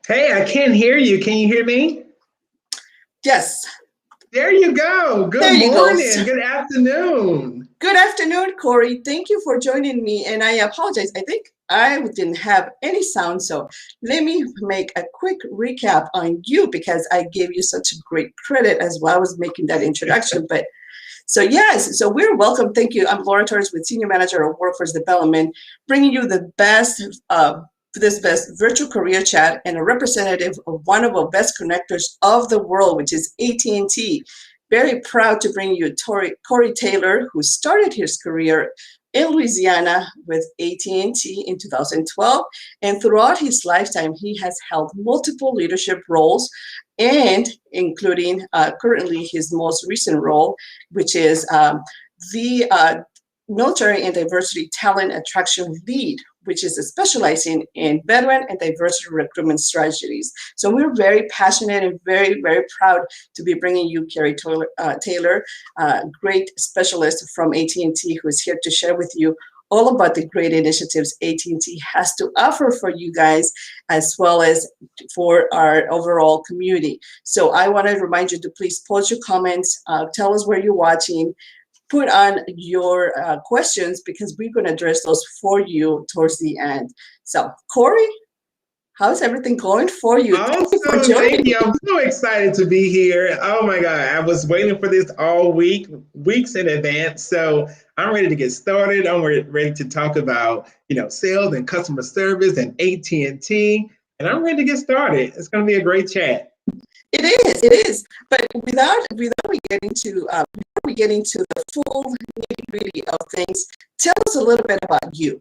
Hey, I can't hear you. Can you hear me? Yes. There you go. There Good you go. morning. Good afternoon. Good afternoon, Corey. Thank you for joining me. And I apologize. I think I didn't have any sound. So let me make a quick recap on you because I gave you such a great credit as well as making that introduction. But so yes, so we're welcome. Thank you. I'm Laura Torres with Senior Manager of Workforce Development, bringing you the best this best virtual career chat and a representative of one of our best connectors of the world, which is AT&T. Very proud to bring you Corey Taylor, who started his career in Louisiana with AT&T in 2012. And throughout his lifetime, he has held multiple leadership roles, and including currently his most recent role, which is the Military and Diversity Talent Attraction Lead, which is specializing in veteran and diversity recruitment strategies. So we're very passionate and very, very proud to be bringing you Corey Taylor, great specialist from AT&T, who is here to share with you all about the great initiatives AT&T has to offer for you guys, as well as for our overall community. So I want to remind you to please post your comments, tell us where you're watching, put on your questions, because we're going to address those for you towards the end. So, Corey, how's everything going for you? Awesome. Thank you. I'm so excited to be here. Oh my God. I was waiting for this all weeks in advance. So I'm ready to get started. I'm ready to talk about, sales and customer service and AT&T. And I'm ready to get started. It's going to be a great chat. It is. But without we getting to before we get into the full nitty-gritty of things, tell us a little bit about you.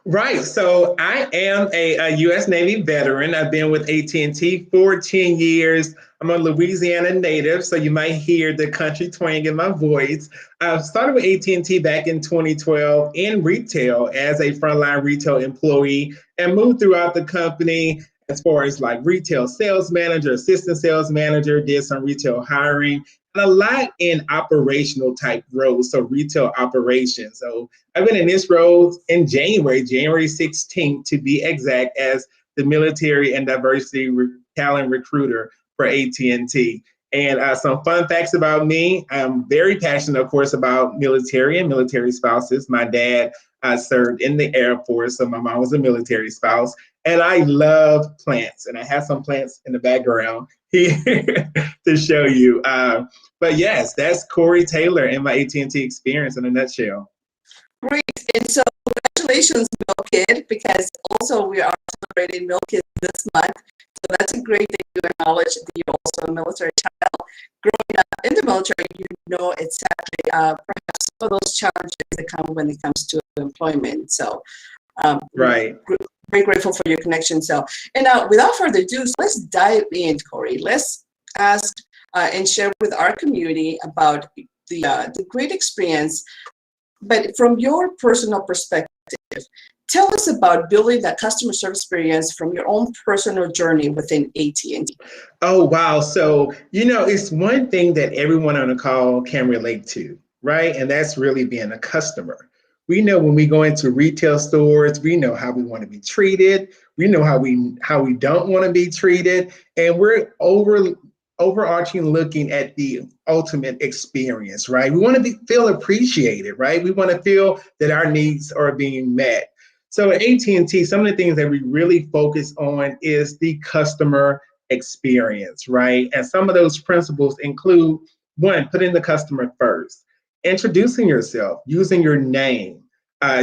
Right. So I am a U.S. Navy veteran. I've been with AT&T for 10 years. I'm a Louisiana native, so you might hear the country twang in my voice. I started with AT&T back in 2012 in retail as a frontline retail employee and moved throughout the company as far as like retail sales manager, assistant sales manager, did some retail hiring, and a lot in operational type roles, so retail operations. So I've been in this role in January 16th to be exact, as the military and diversity talent recruiter for AT&T. And some fun facts about me: I'm very passionate, of course, about military and military spouses. My dad served in the Air Force, so my mom was a military spouse. And I love plants, and I have some plants in the background here to show you. But yes, that's Corey Taylor and my AT&T experience in a nutshell. Great. And so congratulations, Milk Kid, because also we are celebrating Milk Kid this month. So that's a great thing to acknowledge that you're also a military child. Growing up in the military, you know exactly perhaps some of those challenges that come when it comes to employment. So right. Very grateful for your connection. So, and now without further ado, let's dive in, Corey. Let's ask and share with our community about the great experience. But from your personal perspective, tell us about building that customer service experience from your own personal journey within AT&T. Oh, wow. So, it's one thing that everyone on the call can relate to, right? And that's really being a customer. We know when we go into retail stores, we know how we want to be treated. We know how we don't want to be treated. And we're overarching looking at the ultimate experience, right? We want to feel appreciated, right? We want to feel that our needs are being met. So at AT&T, some of the things that we really focus on is the customer experience, right? And some of those principles include, one, putting the customer first, introducing yourself, using your name,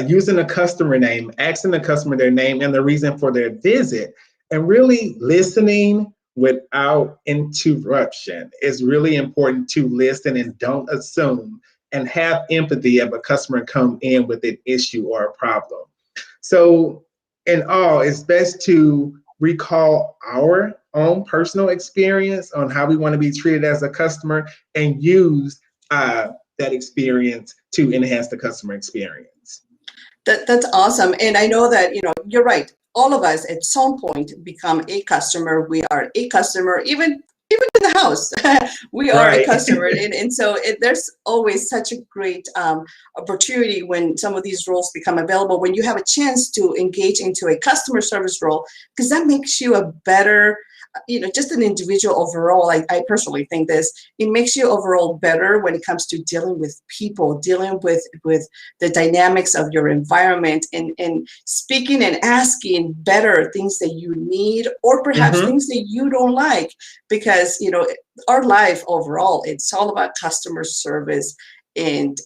using a customer name, asking the customer their name and the reason for their visit, and really listening without interruption. It's really important to listen and don't assume, and have empathy if a customer come in with an issue or a problem. So in all, it's best to recall our own personal experience on how we want to be treated as a customer and use that experience to enhance the customer experience. That's awesome. And I know that, you're right. All of us at some point become a customer. We are a customer, even even in the house, we are a Right. customer. And so there's always such a great opportunity when some of these roles become available, when you have a chance to engage into a customer service role, because that makes you a better, just an individual overall. I personally think it makes you overall better when it comes to dealing with people, dealing with the dynamics of your environment, and speaking and asking better things that you need, or perhaps Mm-hmm. things that you don't like, because our life overall, it's all about customer service, and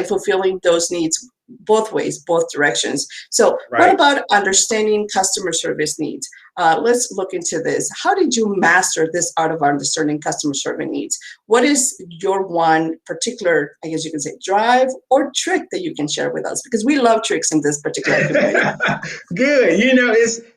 fulfilling those needs both ways, both directions. So what Right. about understanding customer service needs? Let's look into this. How did you master this art of understanding customer service needs? What is your one particular, I guess you can say, drive or trick that you can share with us? Because we love tricks in this particular community. Good.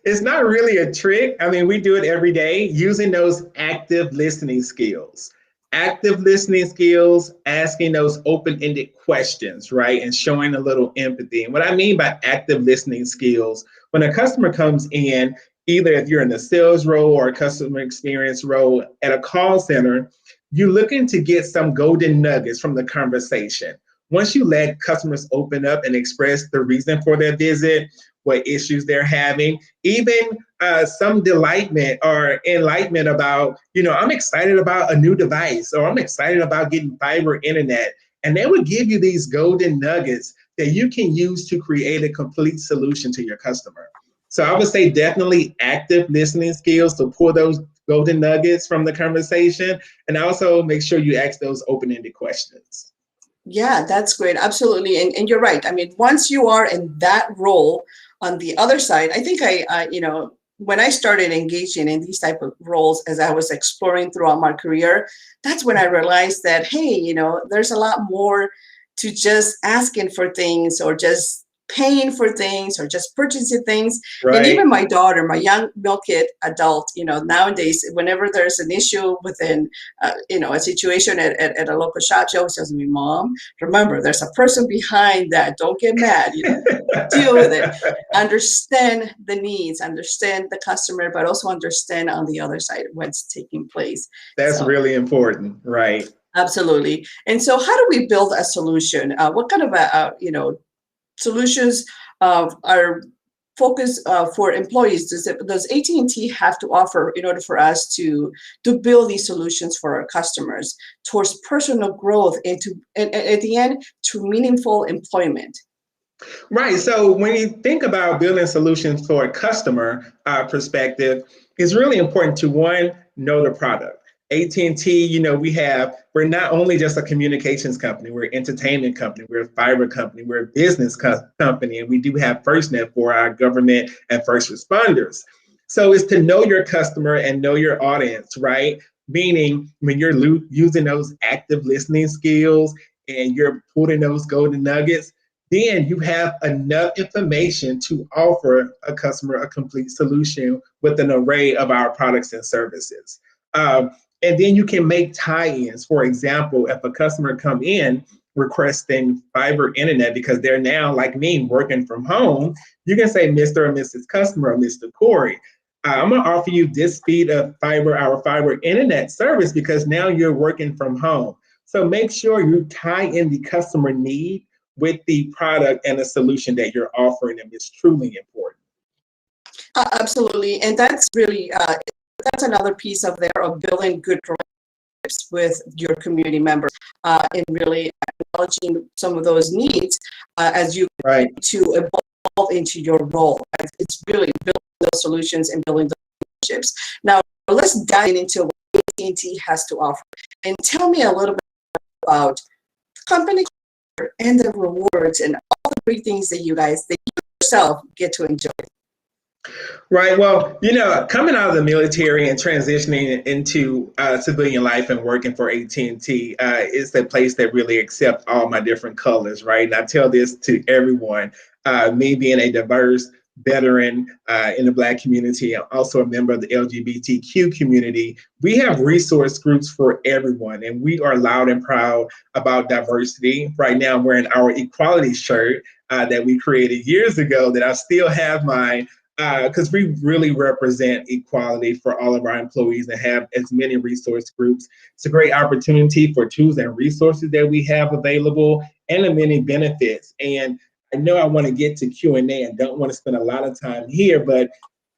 It's not really a trick. I mean, we do it every day using those active listening skills. Active listening skills, asking those open-ended questions, right? And showing a little empathy. And what I mean by active listening skills, when a customer comes in, either if you're in the sales role or a customer experience role at a call center, you're looking to get some golden nuggets from the conversation. Once you let customers open up and express the reason for their visit, what issues they're having, even some delightment or enlightenment about, I'm excited about a new device, or I'm excited about getting fiber internet. And they would give you these golden nuggets that you can use to create a complete solution to your customer. So I would say definitely active listening skills to pull those golden nuggets from the conversation, and also make sure you ask those open-ended questions. Yeah, that's great. Absolutely. And you're right. I mean, once you are in that role on the other side, I think when I started engaging in these type of roles, as I was exploring throughout my career, that's when I realized that, hey, there's a lot more to just asking for things, or just paying for things, or just purchasing things. And even Right. my daughter, my young milk kid adult, nowadays, whenever there's an issue within, a situation at a local shop, she always tells me, Mom, remember, there's a person behind that. Don't get mad, deal with it. Understand the needs, understand the customer, but also understand on the other side what's taking place. That's So really important, right? absolutely. And so how do we build a solution? What kind of solutions are focused for employees does AT&T have to offer in order for us to build these solutions for our customers towards personal growth, and at the end, to meaningful employment? Right. So when you think about building solutions for a customer perspective, it's really important to, one, know the product. AT&T, we're not only just a communications company, we're an entertainment company, we're a fiber company, we're a business company, and we do have FirstNet for our government and first responders. So it's to know your customer and know your audience, right? Meaning when you're using those active listening skills and you're putting those golden nuggets, then you have enough information to offer a customer a complete solution with an array of our products and services. And then you can make tie-ins. For example, if a customer come in requesting fiber internet because they're now, like me, working from home, you can say, Mr. or Mrs. Customer or Mr. Corey, I'm going to offer you this speed of our fiber internet service because now you're working from home. So make sure you tie in the customer need with the product and the solution that you're offering them. Is truly important. Absolutely. And that's really, that's another piece of building good relationships with your community members, and really acknowledging some of those needs as you Right. to evolve into your role. It's really building those solutions and building those relationships. Now, let's dive into what AT&T has to offer. And tell me a little bit about company and the rewards and all the great things that you yourself get to enjoy. Right. Well, coming out of the military and transitioning into civilian life and working for AT&T is the place that really accepts all my different colors, right? And I tell this to everyone, me being a diverse veteran in the Black community, and also a member of the LGBTQ community, we have resource groups for everyone, and we are loud and proud about diversity. Right now, I'm wearing our equality shirt that we created years ago that I still have my because we really represent equality for all of our employees and have as many resource groups. It's a great opportunity for tools and resources that we have available and the many benefits. And I know I want to get to Q&A and don't want to spend a lot of time here, but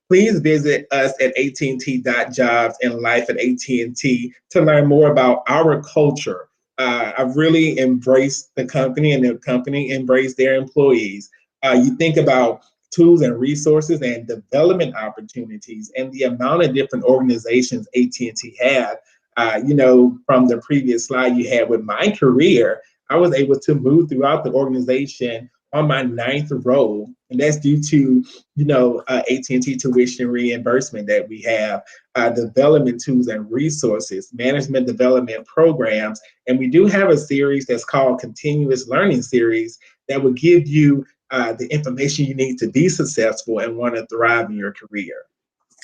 please visit us at att.jobs and life at AT&T to learn more about our culture. I've really embraced the company and the company embraced their employees. You think about tools and resources and development opportunities and the amount of different organizations AT&T have. From the previous slide you had with my career, I was able to move throughout the organization on my 9th role, and that's due to AT&T tuition reimbursement that we have, development tools and resources, management development programs, and we do have a series that's called Continuous Learning Series that will give you the information you need to be successful and want to thrive in your career.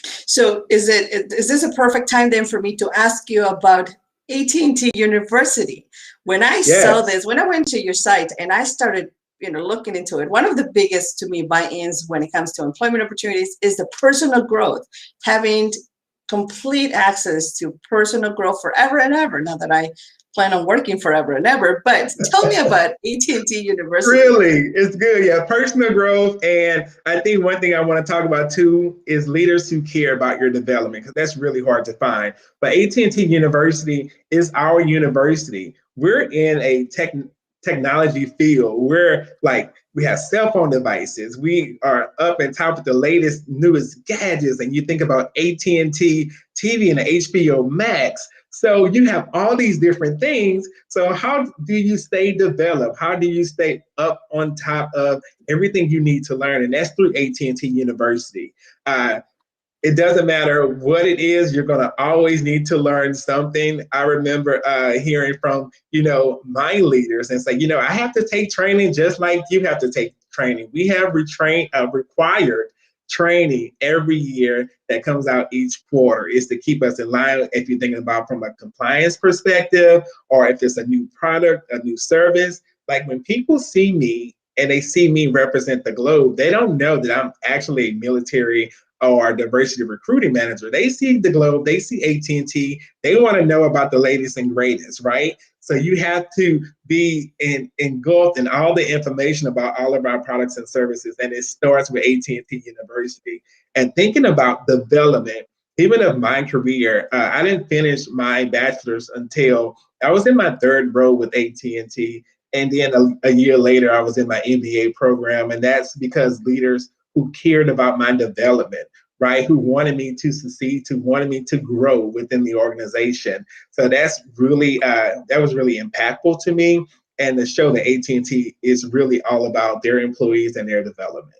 So is this a perfect time then for me to ask you about AT&T University? When I saw this, when I went to your site and I started looking into it, one of the biggest to me buy-ins when it comes to employment opportunities is the personal growth, having complete access to personal growth forever and ever. Not that I plan on working forever and ever, but tell me about AT&T University. Really, it's good. Yeah, personal growth. And I think one thing I want to talk about too is leaders who care about your development, because that's really hard to find. But AT&T University is our university. We're in a technology field. We have cell phone devices. We are up and top of the latest, newest gadgets. And you think about AT&T TV and the HBO Max. So you have all these different things. So how do you stay developed? How do you stay up on top of everything you need to learn? And that's through AT&T University. It doesn't matter what it is, you're going to always need to learn something. I remember hearing from, my leaders and say, I have to take training just like you have to take training. We have required training every year that comes out each quarter. Is to keep us in line if you're thinking about from a compliance perspective, or if it's a new product, a new service. Like when people see me and they see me represent the globe, they don't know that I'm actually a military or diversity recruiting manager. They see the globe, they see AT&T, they want to know about the latest and greatest, right? So you have to be engulfed in all the information about all of our products and services, and it starts with AT&T University. And thinking about development, even of my career, I didn't finish my bachelor's until I was in my 3rd role with AT&T, and then a year later, I was in my MBA program, and that's because leaders who cared about my development, right? Who wanted me to succeed, who wanted me to grow within the organization. So that's really, that was really impactful to me. And to show that AT&T is really all about their employees and their development.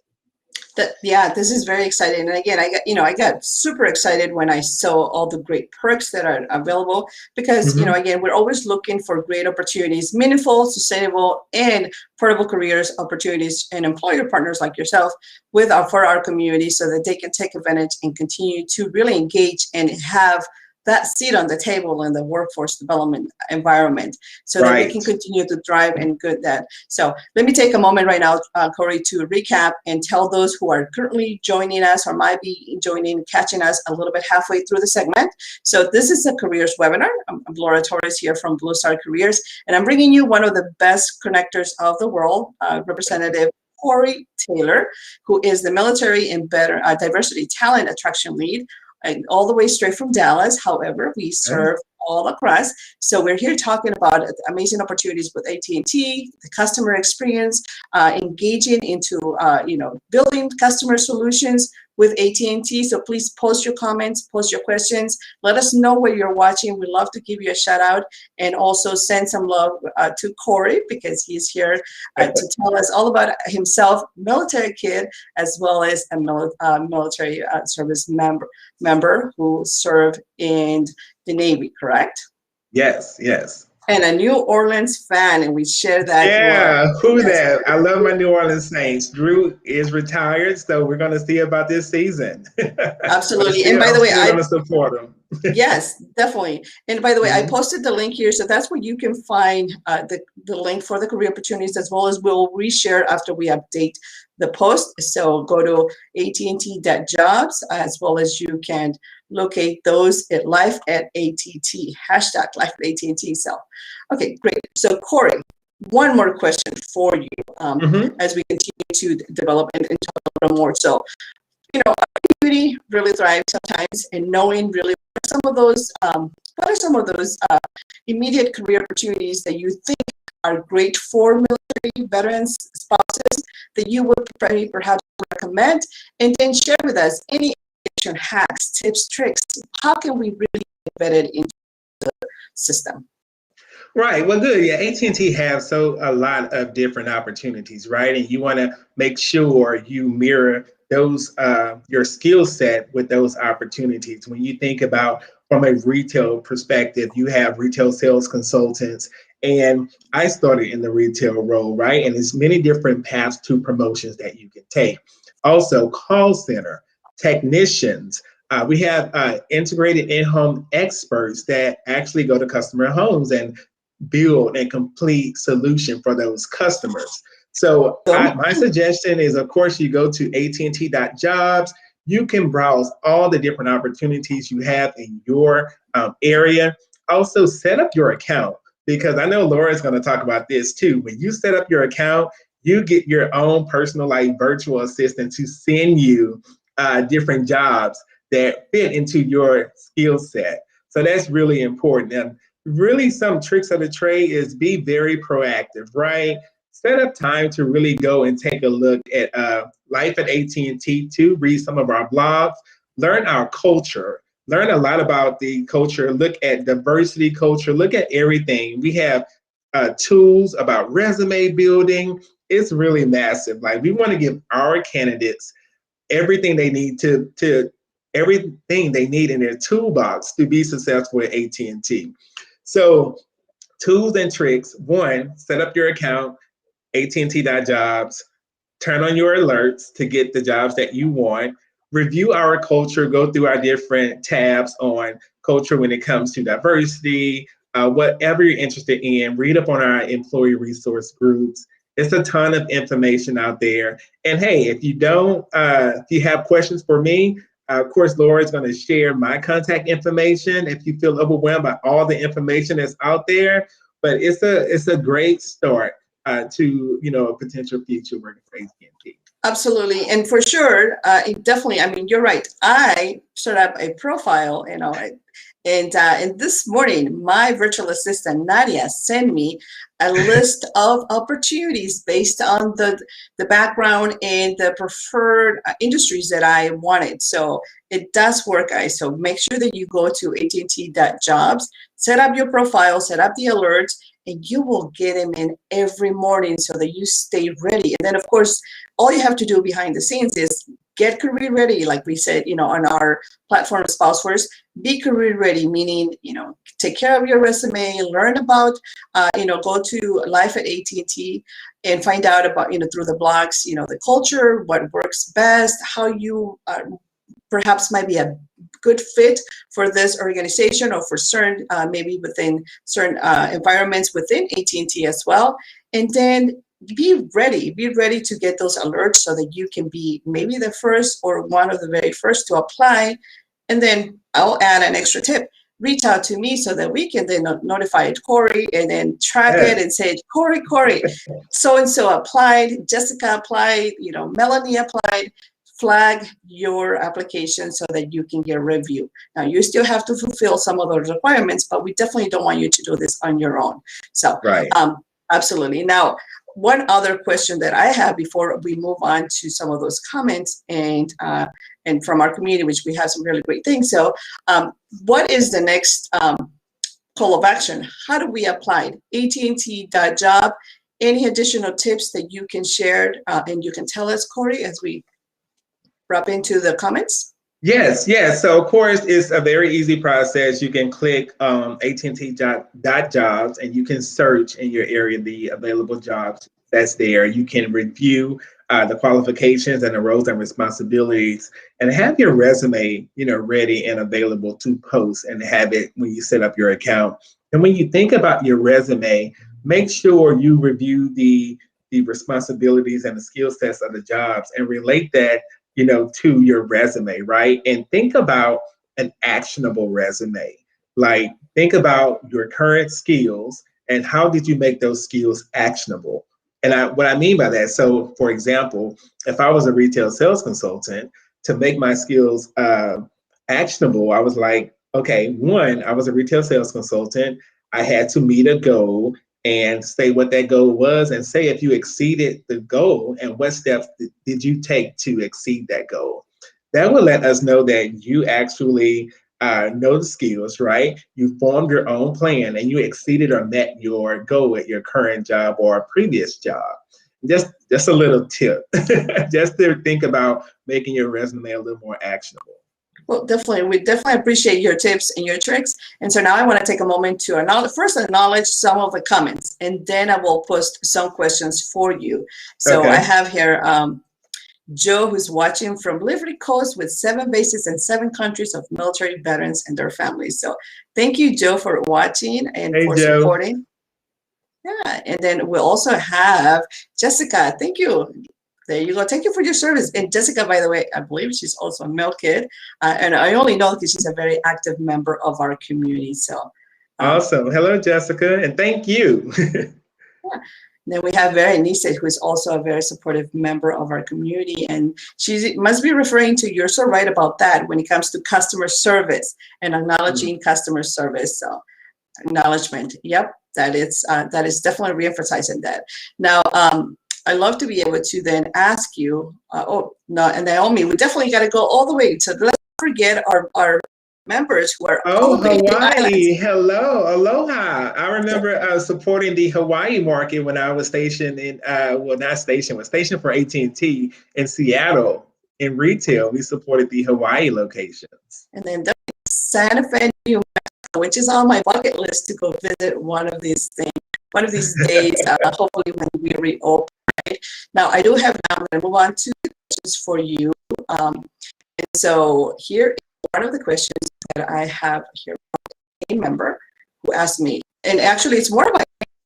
This is very exciting. And again, I got super excited when I saw all the great perks that are available, because, again, we're always looking for great opportunities, meaningful, sustainable, and portable careers opportunities, and employer partners like yourself for our community, so that they can take advantage and continue to really engage and have that seat on the table in the workforce development environment, so that we can continue to thrive and good that. So let me take a moment right now, Corey, to recap and tell those who are currently joining us or might be catching us a little bit halfway through the segment. So this is a careers webinar. I'm Laura Torres here from Blue Star Careers, and I'm bringing you one of the best connectors of the world, Representative Corey Taylor, who is the Military and Diversity Talent Attraction Lead, all the way straight from Dallas. However, we serve all across. So we're here talking about amazing opportunities with AT&T, the customer experience, engaging into, building customer solutions with AT&T. So please post your comments, post your questions. Let us know where you're watching. We'd love to give you a shout out, and also send some love to Corey, because he's here to tell us all about himself, military kid, as well as a military service member who served in the Navy, correct? Yes. And a New Orleans fan, and we share that. Yeah, who that? I love my New Orleans Saints. Drew is retired, so we're going to see about this season. Absolutely. And by the way, I'm going to support him. Yes, definitely. And by the way, I posted the link here, so that's where you can find the link for the career opportunities, as well as we'll reshare after we update the post. So go to AT&T.jobs, as well as you can locate those at Life at ATT, hashtag Life at AT&T. So, okay, great. So Corey, one more question for you as we continue to develop and talk a little more. So, you know, community really thrives sometimes in knowing really what are some of those immediate career opportunities that you think are great for military veterans, spouses, that you would perhaps recommend, and then share with us any hacks, tips, tricks. How can we really get vetted into the system? Right. Well, good. Yeah, AT&T has a lot of different opportunities, right? And you want to make sure you mirror those your skill set with those opportunities. When you think about from a retail perspective, you have retail sales consultants, and I started in the retail role, right? And there's many different paths to promotions that you can take. Also, call center technicians. We have integrated in-home experts that actually go to customer homes and build a complete solution for those customers. So my suggestion is, of course, you go to AT&T.jobs. You can browse all the different opportunities you have in your area. Also, set up your account, because I know Laura's going to talk about this too. When you set up your account, you get your own personalized virtual assistant to send you different jobs that fit into your skill set. So that's really important. And really, some tricks of the trade is be very proactive, right? Set up time to really go and take a look at Life at AT&T to read some of our blogs, learn our culture, learn a lot about the culture, look at diversity culture, look at everything. We have tools about resume building. It's really massive. Like, we want to give our candidates everything they need everything they need in their toolbox to be successful at AT&T. So, tools and tricks: one, set up your account, AT&T.jobs, turn on your alerts to get the jobs that you want, review our culture, go through our different tabs on culture when it comes to diversity, whatever you're interested in, read up on our employee resource groups. It's a ton of information out there. And hey, if you have questions for me, of course, Laura is going to share my contact information if you feel overwhelmed by all the information that's out there. But it's a great start to a potential future working for AT&T. Absolutely, and for sure, definitely. I mean, you're right. I set up a profile, and this morning, my virtual assistant Nadia sent me a list of opportunities based on the background and the preferred industries that I wanted. So it does work, guys. So make sure that you go to AT&T.jobs, set up your profile, set up the alerts, and you will get them in every morning so that you stay ready. And then, of course, all you have to do behind the scenes is get career ready, like we said, on our platform, Spouse First. Be career ready, meaning, take care of your resume, learn about, go to Life at AT&T and find out about, through the blogs, the culture, what works best, how you perhaps might be a good fit for this organization or for certain, maybe within certain environments within AT&T as well. And then be ready to get those alerts so that you can be maybe the first or one of the very first to apply. And then I'll add an extra tip. Reach out to me so that we can then notify Corey and then track it and say, Corey, so-and-so applied, Jessica applied, Melanie applied. Flag your application so that you can get a review. Now, you still have to fulfill some of those requirements, but we definitely don't want you to do this on your own. So, absolutely. Now, one other question that I have before we move on to some of those comments and from our community, which we have some really great things. So, what is the next call of action? How do we apply? AT&T.job. Any additional tips that you can share and you can tell us, Corey, as we wrap into the comments? Yes. So, of course, it's a very easy process. You can click AT&T.jobs and you can search in your area the available jobs that's there. You can review the qualifications and the roles and responsibilities, and have your resume, ready and available to post, and have it when you set up your account. And when you think about your resume, make sure you review the the responsibilities and the skill sets of the jobs and relate that, you know, to your resume, right? And think about an actionable resume. Like, think about your current skills and how did you make those skills actionable? And what I mean by that, so for example, if I was a retail sales consultant, to make my skills actionable, I was like, okay, one, I was a retail sales consultant. I had to meet a goal and say what that goal was and say if you exceeded the goal and what steps did you take to exceed that goal. That will let us know that you actually know the skills, right? You formed your own plan and you exceeded or met your goal at your current job or a previous job. Just a little tip, just to think about making your resume a little more actionable. Well, definitely. We definitely appreciate your tips and your tricks. And so now I want to take a moment to acknowledge some of the comments, and then I will post some questions for you. So Okay. I have here Joe, who's watching from Liberty Coast with 7 bases in 7 countries of military veterans and their families. So thank you, Joe, for watching and Hey, for Joe. supporting. Yeah, and then we'll also have Jessica. Thank you. There you go. Thank you for your service. And Jessica, by the way, I believe she's also a Mel Kid. And I only know because she's a very active member of our community. So awesome. Hello, Jessica, and thank you. yeah. Then we have Berenice, who is also a very supportive member of our community. And she must be referring to, you're so right about that when it comes to customer service and acknowledging customer service. So acknowledgement. Yep, that is definitely re-emphasizing that. Now, I love to be able to then ask you, oh, no, and Naomi, we definitely got to go all the way. So let's not forget our members who are Oh, Hawaii. Hawaii. Hello. Aloha. I remember supporting the Hawaii market when I was stationed in, well, not stationed, was stationed for AT&T in Seattle in retail. We supported the Hawaii locations. And then Santa Fe, New Mexico, which is on my bucket list to go visit one of these days, hopefully when we reopen. Right? Now, I do have, now I'm going to move on to the questions for you. And so here is one of the questions that I have here from a member who asked me, and actually it's more of my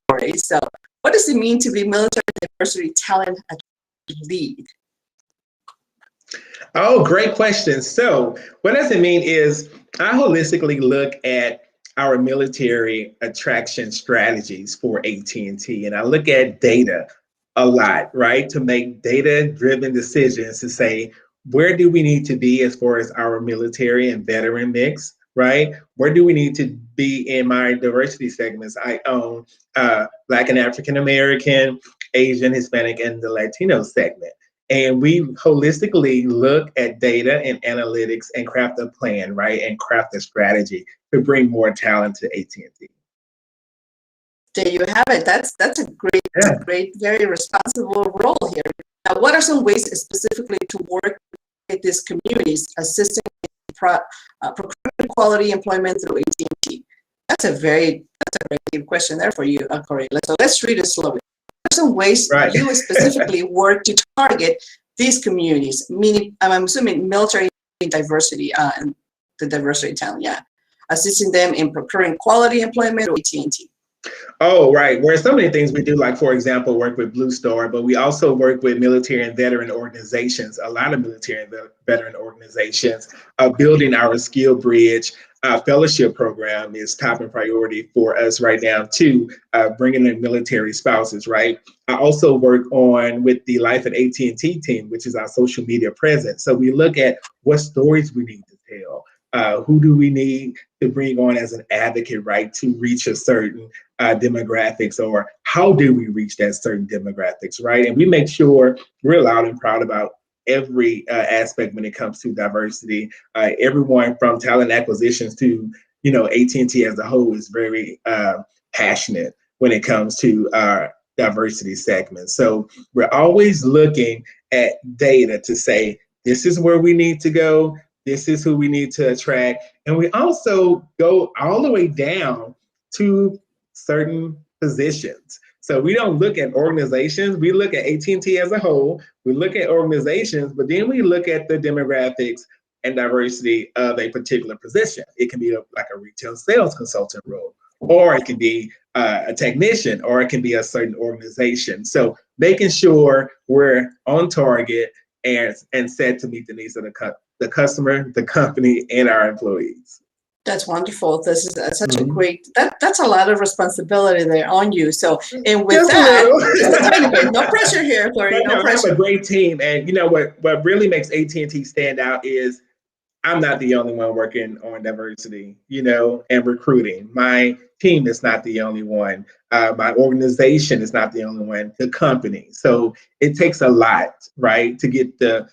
story. So what does it mean to be military diversity talent lead? Oh, great question. So what does it mean is I holistically look at our military attraction strategies for AT&T, and I look at data a lot, right? To make data-driven decisions to say, where do we need to be as far as our military and veteran mix, right? Where do we need to be in my diversity segments? I own Black and African American, Asian, Hispanic, and the Latino segment. And we holistically look at data and analytics and craft a plan, right? And craft a strategy to bring more talent to AT&T. There you have it. That's a great, very responsible role here. Now, what are some ways specifically to work with these communities, assisting in procurement quality employment through AT&T? That's a very deep question there for you, Corey. So let's read it slowly. What are some ways you specifically work to target these communities, meaning I'm assuming military diversity and the diversity talent, yeah, assisting them in procuring quality employment or AT&T? Oh, right. Where so many things we do, like, for example, work with Blue Star, but we also work with military and veteran organizations, a lot of military and veteran organizations. Building our skill bridge fellowship program is top and priority for us right now, too, bringing in military spouses, right? I also work with the Life at AT&T team, which is our social media presence. So we look at what stories we need to tell. Who do we need to bring on as an advocate, right, to reach a certain demographics, or how do we reach that certain demographics, right? And we make sure we're loud and proud about every aspect when it comes to diversity. Everyone from talent acquisitions to, you know, AT&T as a whole is very passionate when it comes to our diversity segments. So we're always looking at data to say, this is where we need to go. This is who we need to attract. And we also go all the way down to certain positions. So we don't look at organizations, we look at AT&T as a whole, we look at organizations, but then we look at the demographics and diversity of a particular position. It can be like a retail sales consultant role, or it can be a technician, or it can be a certain organization. So making sure we're on target and set to meet the needs of the customer, the company, and our employees. That's wonderful. This is such a great, that's a lot of responsibility there on you. So, and with just a tiny bit, no pressure here, Corey, no pressure. We have a great team. And you know, what really makes AT&T stand out is I'm not the only one working on diversity, you know, and recruiting. My team is not the only one. My organization is not the only one, the company. So it takes a lot, right, to get the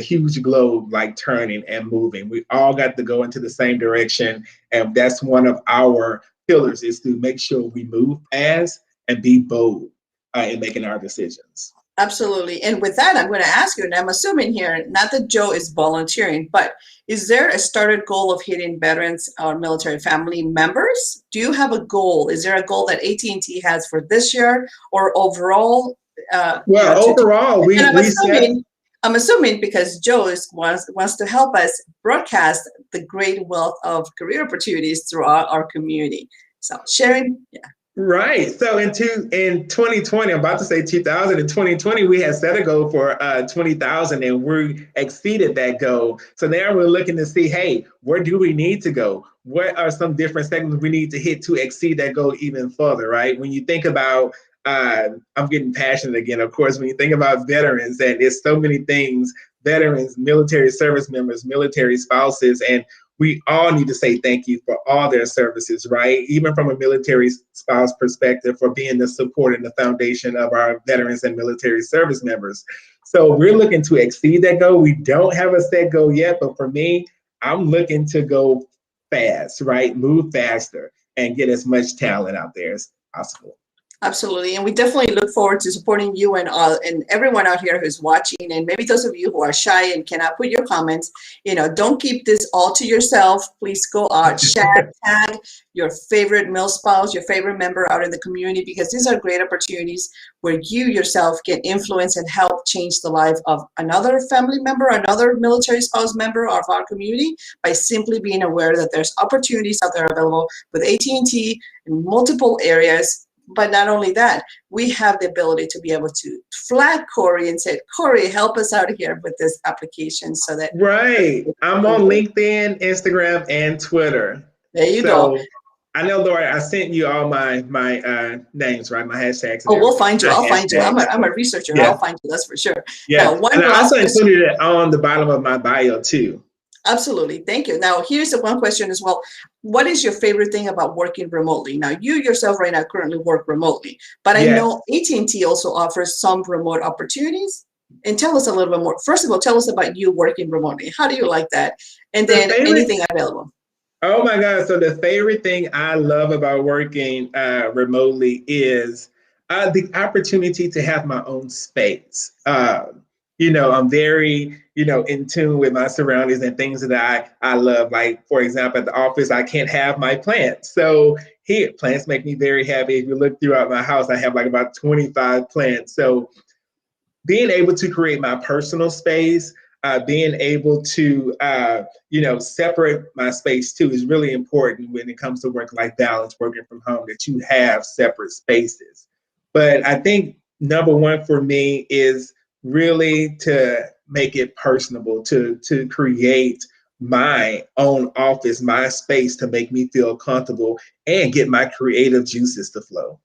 huge globe like turning and moving. We all got to go into the same direction. And that's one of our pillars, is to make sure we move fast and be bold in making our decisions. Absolutely. And with that, I'm going to ask you, and I'm assuming here, not that Joe is volunteering, but is there a started goal of hitting veterans or military family members? Do you have a goal? Is there a goal that AT&T has for this year or overall? Overall, I'm assuming because Joe wants to help us broadcast the great wealth of career opportunities throughout our community. So sharing, yeah. Right. So in 2020, I'm about to say 2000, in 2020, we had set a goal for 20,000 and we exceeded that goal. So now we're looking to see, hey, where do we need to go? What are some different segments we need to hit to exceed that goal even further, right? When you think about, I'm getting passionate again, of course, when you think about veterans, and there's so many things, veterans, military service members, military spouses, and we all need to say thank you for all their services, right? Even from a military spouse perspective, for being the support and the foundation of our veterans and military service members. So we're looking to exceed that goal. We don't have a set goal yet, but for me, I'm looking to go fast, right? Move faster and get as much talent out there as possible. Absolutely. And we definitely look forward to supporting you and everyone out here who's watching, and maybe those of you who are shy and cannot put your comments, you know, don't keep this all to yourself. Please go out, share, tag your favorite milspouse, your favorite member out in the community, because these are great opportunities where you yourself can influence and help change the life of another family member, another military spouse member of our community, by simply being aware that there's opportunities out there available with AT&T in multiple areas. But not only that, we have the ability to be able to flag Corey and say, Corey, help us out here with this application, so that. Right. I'm on LinkedIn, Instagram, and Twitter. There you go. I know, Laura, I sent you all my names, right? My hashtags. Oh, we'll find you. I'll find you. I'm a researcher. Yeah. I'll find you. That's for sure. Yeah. Now, and I also included it on the bottom of my bio too. Absolutely. Thank you. Now, here's the one question as well. What is your favorite thing about working remotely? Now, you yourself right now currently work remotely, but I know AT&T also offers some remote opportunities. And tell us a little bit more. First of all, tell us about you working remotely. How do you like that? And then anything available. Oh my God. So the favorite thing I love about working remotely is the opportunity to have my own space. You know, I'm very, you know, in tune with my surroundings and things that I love. Like, for example, at the office, I can't have my plants. So here, plants make me very happy. If you look throughout my house, I have like about 25 plants. So being able to create my personal space, being able to, you know, separate my space too is really important when it comes to work-life balance, working from home, that you have separate spaces. But I think number one for me is really to make it personable, to create my own office, my space, to make me feel comfortable and get my creative juices to flow.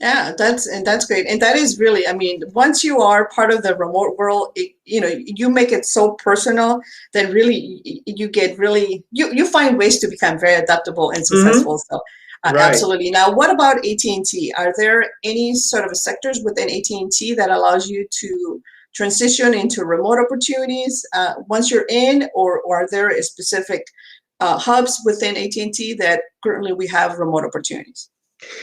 Yeah, that's great. And that is really, I mean, once you are part of the remote world, you know, you make it so personal that really you get really, you find ways to become very adaptable and successful. So right. Absolutely. Now, what about AT&T? Are there any sort of sectors within AT&T that allows you to transition into remote opportunities once you're in, or are there a specific hubs within AT&T that currently we have remote opportunities?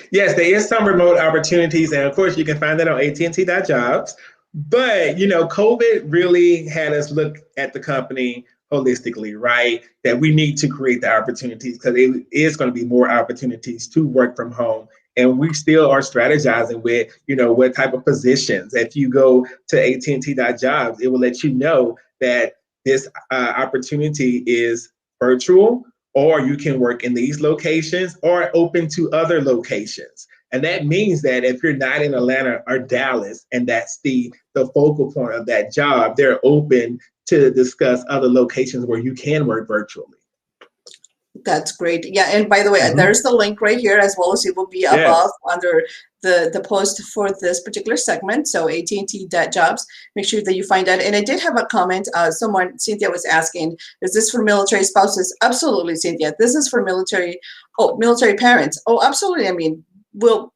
Yes, there is some remote opportunities, and of course you can find that on ATT.jobs. But you know, COVID really had us look at the company holistically, right? That we need to create the opportunities, because it is going to be more opportunities to work from home. And we still are strategizing with, you know, what type of positions. If you go to AT&T.jobs, it will let you know that this opportunity is virtual or you can work in these locations or open to other locations. And that means that if you're not in Atlanta or Dallas, and that's the focal point of that job, they're open to discuss other locations where you can work virtually. That's great. Yeah, and by the way, there's the link right here, as well as it will be above under the post for this particular segment. So AT&T.jobs, make sure that you find that. And I did have a comment. Cynthia was asking, is this for military spouses? Absolutely, Cynthia. This is for military parents. Oh, absolutely. I mean, we'll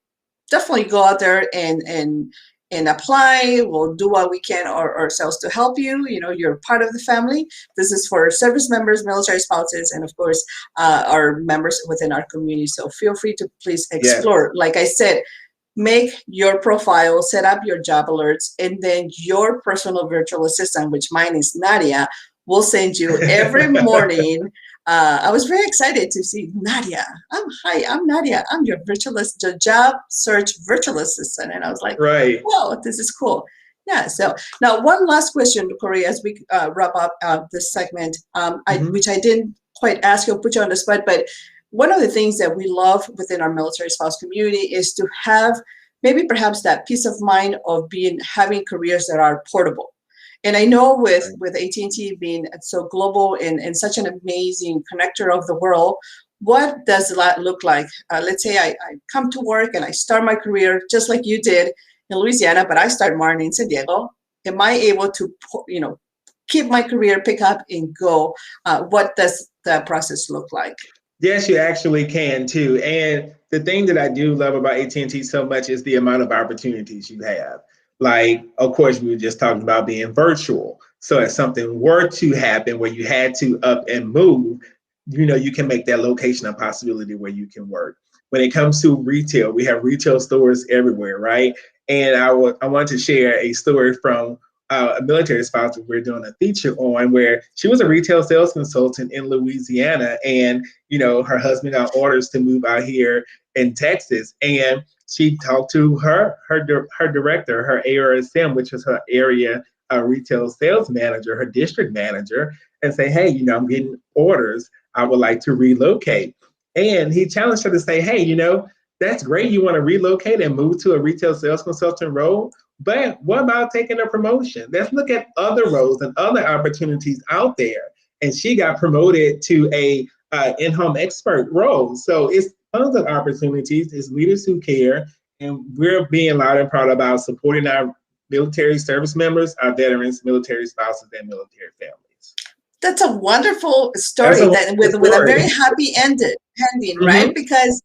definitely go out there and apply. We'll do what we can ourselves to help you. You know, you're part of the family. This is for service members, military spouses, and of course, our members within our community. So feel free to please explore. Like I said, make your profile, set up your job alerts, and then your personal virtual assistant, which mine is Nadia, will send you every morning. I was very excited to see Nadia. I'm Nadia. I'm your job search virtual assistant. And I was like, whoa, this is cool. Yeah. So now one last question, Corey, as we wrap up this segment, which I didn't quite ask you, put you on the spot, but one of the things that we love within our military spouse community is to have maybe perhaps that peace of mind of having careers that are portable. And I know with AT&T being so global and such an amazing connector of the world, what does that look like? Let's say I come to work and I start my career just like you did in Louisiana, but I start mine in San Diego. Am I able to, keep my career, pick up and go? What does that process look like? Yes, you actually can too. And the thing that I do love about AT&T so much is the amount of opportunities you have. Like, of course, we were just talking about being virtual. So if something were to happen where you had to up and move, you can make that location a possibility where you can work. When it comes to retail, we have retail stores everywhere, right? And I want to share a story from a military spouse that we're doing a feature on, where she was a retail sales consultant in Louisiana, and her husband got orders to move out here in Texas, and she talked to her director, her ARSM, which is her area retail sales manager, her district manager, and say, hey, I'm getting orders. I would like to relocate. And he challenged her to say, hey, that's great. You want to relocate and move to a retail sales consultant role, but what about taking a promotion? Let's look at other roles and other opportunities out there. And she got promoted to a in-home expert role. So it's tons of opportunities. It's leaders who care. And we're being loud and proud about supporting our military service members, our veterans, military spouses, and military families. That's a wonderful story with a very happy ending, right? Because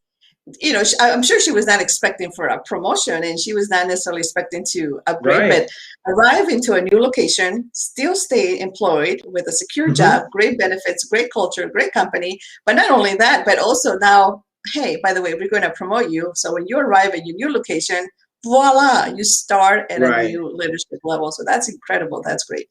I'm sure she was not expecting for a promotion, and she was not necessarily expecting to upgrade, but arrive into a new location, still stay employed with a secure job, great benefits, great culture, great company. But not only that, but also now, hey, by the way, we're going to promote you. So when you arrive at your new location, voila, you start at a new leadership level. So that's incredible. That's great.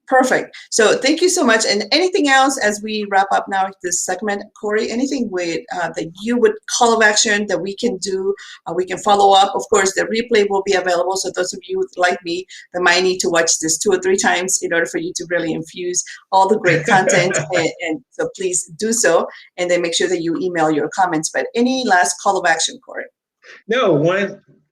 Perfect. So thank you so much. And anything else as we wrap up now this segment, Corey, anything that you would call of action that we can do? We can follow up. Of course, the replay will be available. So those of you like me that might need to watch this 2 or 3 times in order for you to really infuse all the great content. and so please do so. And then make sure that you email your comments. But any last call of action, Corey? No,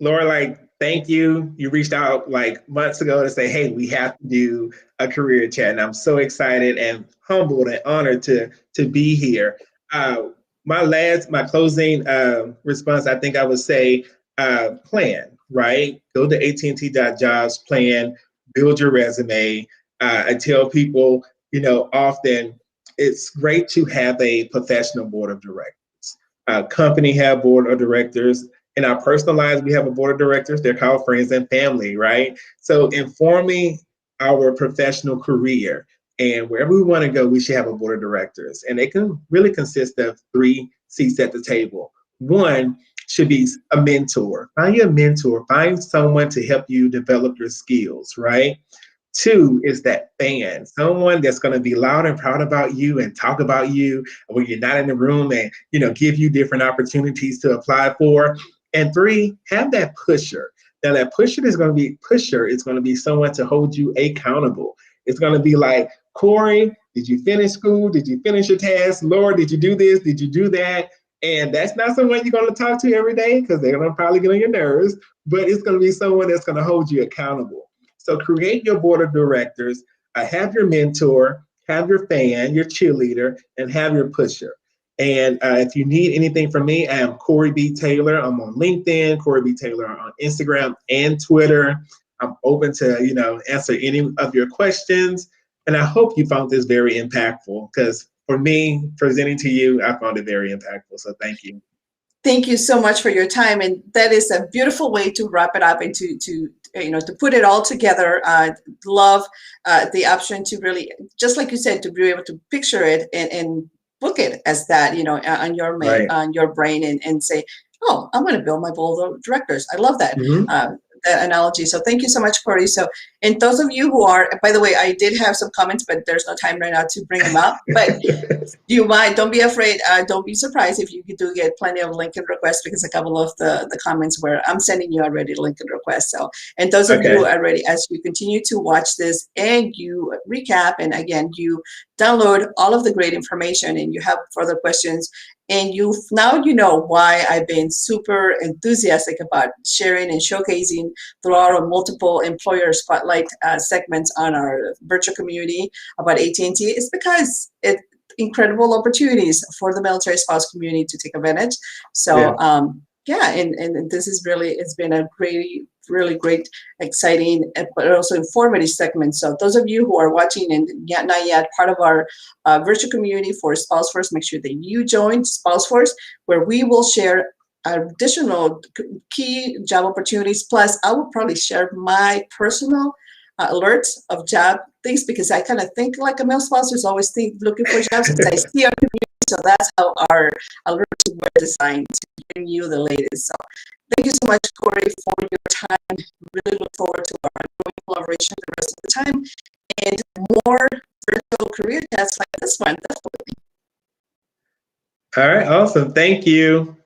Laura, thank you. You reached out months ago to say, hey, we have to do a career chat. And I'm so excited and humbled and honored to be here. My closing response, I think I would say plan, right? Go to AT&T.jobs, plan, build your resume. I tell people, often it's great to have a professional board of directors. Company have board of directors. In our personal lives, we have a board of directors. They're called friends and family, right? So informing our professional career, and wherever we want to go, we should have a board of directors. And it can really consist of 3 seats at the table. 1 should be a mentor. Find your mentor. Find someone to help you develop your skills, right? 2 is that fan, someone that's going to be loud and proud about you and talk about you when you're not in the room, and give you different opportunities to apply for. And 3, have that pusher. Now that pusher is going to be someone to hold you accountable. It's going to be like, Corey, Did you finish school? Did you finish your task? Lord, did you do this? Did you do that? And that's not someone you're going to talk to every day because they're going to probably get on your nerves, but it's going to be someone that's going to hold you accountable. So create your board of directors, have your mentor, have your fan, your cheerleader, and have your pusher. And if you need anything from me, I am Corey B. Taylor. I'm on LinkedIn, Corey B. Taylor on Instagram and Twitter. I'm open to, answer any of your questions. And I hope you found this very impactful because for me, presenting to you, I found it very impactful. So thank you. Thank you so much for your time. And that is a beautiful way to wrap it up and to put it all together. Love the option to really, just like you said, to be able to picture it and book it as that, on your on your brain and say, oh, I'm going to build my board of directors. I love that. Mm-hmm. That analogy. So thank you so much, Corey. So, and those of you who are, by the way, I did have some comments, but there's no time right now to bring them up. But do you mind? Don't be afraid. Don't be surprised if you do get plenty of LinkedIn requests, because a couple of the comments where I'm sending you already LinkedIn requests. So, and those of you already, as you continue to watch this and you recap, and again, you download all of the great information and you have further questions, and now you know why I've been super enthusiastic about sharing and showcasing throughout our multiple employer spotlight segments on our virtual community about AT&T. It's because it's incredible opportunities for the military spouse community to take advantage. So and this is really, it's been a really great, exciting, but also informative segment. So those of you who are watching and not yet part of our virtual community for Spouse First, make sure that you join Spouse First, where we will share additional key job opportunities. Plus, I will probably share my personal alerts of job things, because I kind of think like a male spouse who's always looking for jobs, because I see our community. So that's how our alerts were designed, to bring you the latest. So thank you so much, Corey, for your time. Really look forward to our ongoing collaboration the rest of the time, and more virtual career chats like this one. All right, awesome. Thank you.